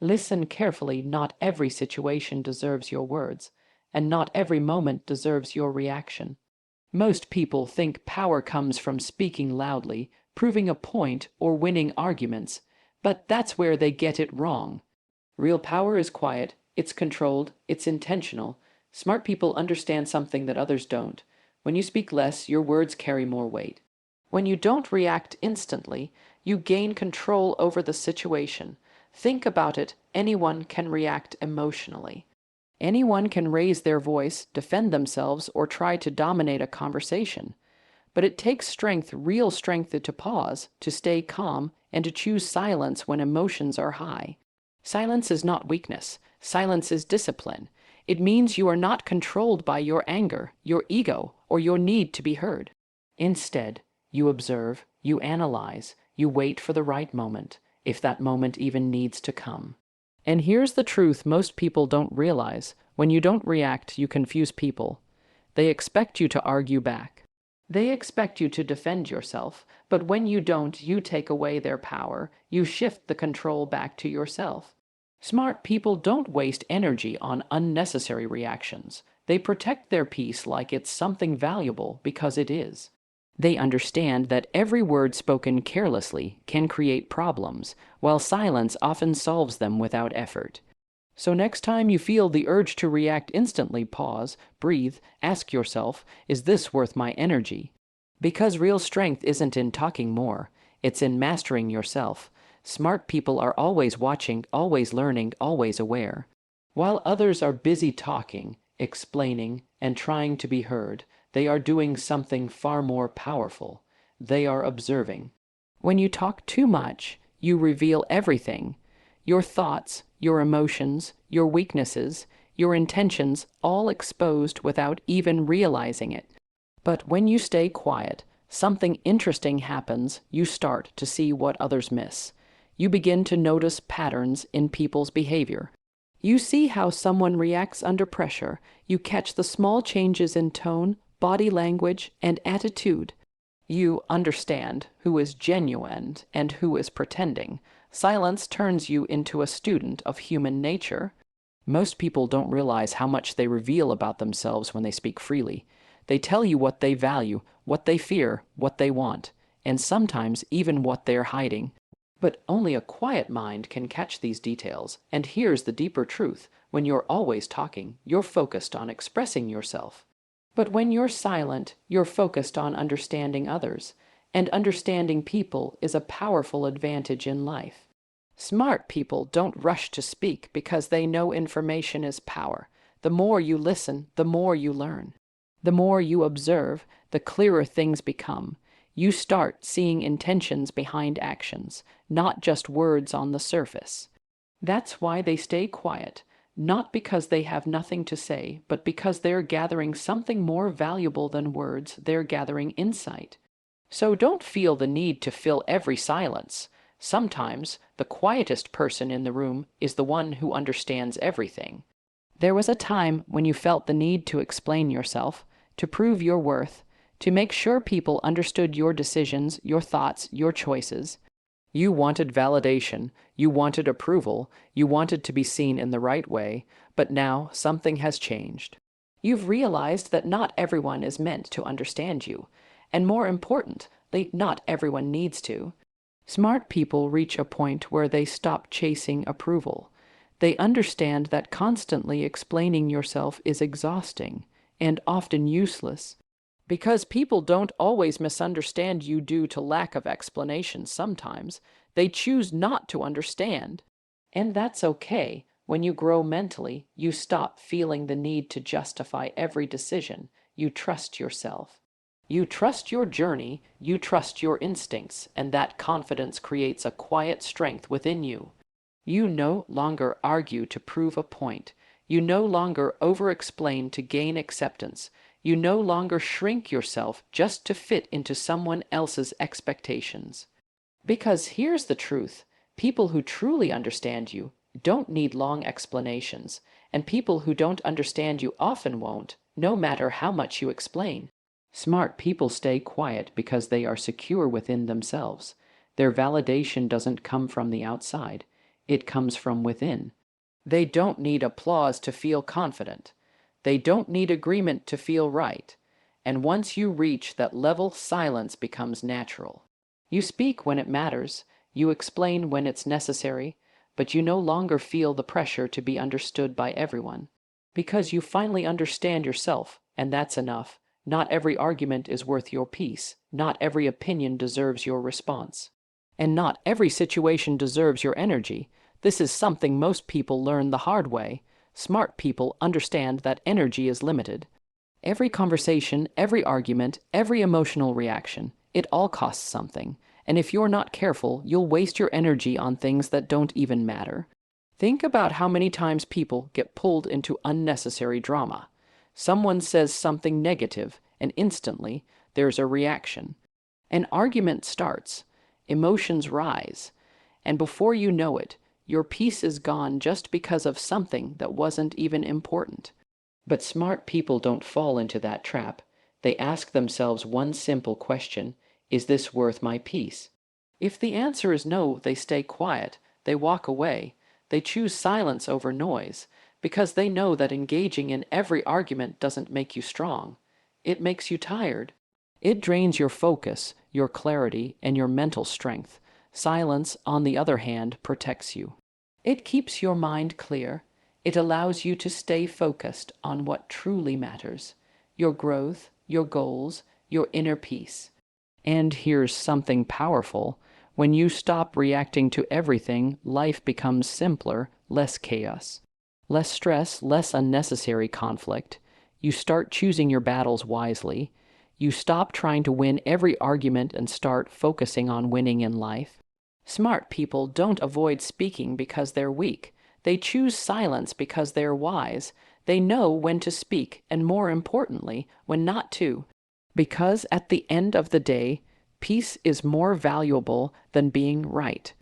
Listen carefully. Not every situation deserves your words, and not every moment deserves your reaction. Most people think power comes from speaking loudly, proving a point, or winning arguments, but that's where they get it wrong. Real power is quiet, it's controlled, it's intentional. Smart people understand something that others don't. When you speak less, your words carry more weight. When you don't react instantly, you gain control over the situation. Think about it. Anyone can react emotionally. Anyone can raise their voice, defend themselves, or try to dominate a conversation. But it takes strength, real strength, to pause, to stay calm, and to choose silence when emotions are high. Silence is not weakness. Silence is discipline. It means you are not controlled by your anger, your ego, or your need to be heard. Instead, you observe, you analyze, you wait for the right moment, if that moment even needs to come. And here's the truth most people don't realize. When you don't react, you confuse people. They expect you to argue back. They expect you to defend yourself, but when you don't, you take away their power. You shift the control back to yourself. Smart people don't waste energy on unnecessary reactions. They protect their peace like it's something valuable, because it is. They understand that every word spoken carelessly can create problems, while silence often solves them without effort. So next time you feel the urge to react instantly, pause, breathe, ask yourself, is this worth my energy? Because real strength isn't in talking more, it's in mastering yourself. Smart people are always watching, always learning, always aware. While others are busy talking, explaining, and trying to be heard, they are doing something far more powerful. They are observing. When you talk too much, you reveal everything. Your thoughts, your emotions, your weaknesses, your intentions, all exposed without even realizing it. But when you stay quiet, something interesting happens. You start to see what others miss. You begin to notice patterns in people's behavior. You see how someone reacts under pressure. You catch the small changes in tone, body language, and attitude. You understand who is genuine and who is pretending. Silence turns you into a student of human nature. Most people don't realize how much they reveal about themselves when they speak freely. They tell you what they value, what they fear, what they want, and sometimes even what they're hiding. But only a quiet mind can catch these details. And here's the deeper truth. When you're always talking, you're focused on expressing yourself. But when you're silent, you're focused on understanding others. And understanding people is a powerful advantage in life. Smart people don't rush to speak because they know information is power. The more you listen, the more you learn. The more you observe, the clearer things become. You start seeing intentions behind actions, not just words on the surface. That's why they stay quiet, not because they have nothing to say, but because they're gathering something more valuable than words. They're gathering insight. So don't feel the need to fill every silence. Sometimes the quietest person in the room is the one who understands everything. There was a time when you felt the need to explain yourself, to prove your worth, to make sure people understood your decisions, your thoughts, your choices. You wanted validation, you wanted approval, you wanted to be seen in the right way, but now something has changed. You've realized that not everyone is meant to understand you, and more importantly, not everyone needs to. Smart people reach a point where they stop chasing approval. They understand that constantly explaining yourself is exhausting and often useless. Because people don't always misunderstand you due to lack of explanation sometimes, they choose not to understand. And that's okay. When you grow mentally, you stop feeling the need to justify every decision. You trust yourself. You trust your journey, you trust your instincts, and that confidence creates a quiet strength within you. You no longer argue to prove a point. You no longer over-explain to gain acceptance. You no longer shrink yourself just to fit into someone else's expectations. Because here's the truth. People who truly understand you don't need long explanations, and people who don't understand you often won't, no matter how much you explain. Smart people stay quiet because they are secure within themselves. Their validation doesn't come from the outside. It comes from within. They don't need applause to feel confident. They don't need agreement to feel right. And once you reach that level, silence becomes natural. You speak when it matters, you explain when it's necessary, but you no longer feel the pressure to be understood by everyone. Because you finally understand yourself, and that's enough. Not every argument is worth your peace. Not every opinion deserves your response. And not every situation deserves your energy. This is something most people learn the hard way. Smart people understand that energy is limited. Every conversation, every argument, every emotional reaction, it all costs something. And if you're not careful, you'll waste your energy on things that don't even matter. Think about how many times people get pulled into unnecessary drama. Someone says something negative, and instantly there's a reaction. An argument starts, emotions rise, and before you know it, your peace is gone just because of something that wasn't even important. But smart people don't fall into that trap. They ask themselves one simple question: is this worth my peace? If the answer is no, they stay quiet, they walk away, they choose silence over noise, because they know that engaging in every argument doesn't make you strong. It makes you tired. It drains your focus, your clarity, and your mental strength. Silence, on the other hand, protects you. It keeps your mind clear. It allows you to stay focused on what truly matters: your growth, your goals, your inner peace. And here's something powerful. When you stop reacting to everything, life becomes simpler, less chaos, less stress, less unnecessary conflict. You start choosing your battles wisely. You stop trying to win every argument and start focusing on winning in life. Smart people don't avoid speaking because they're weak. They choose silence because they're wise. They know when to speak, and more importantly, when not to. Because at the end of the day, peace is more valuable than being right.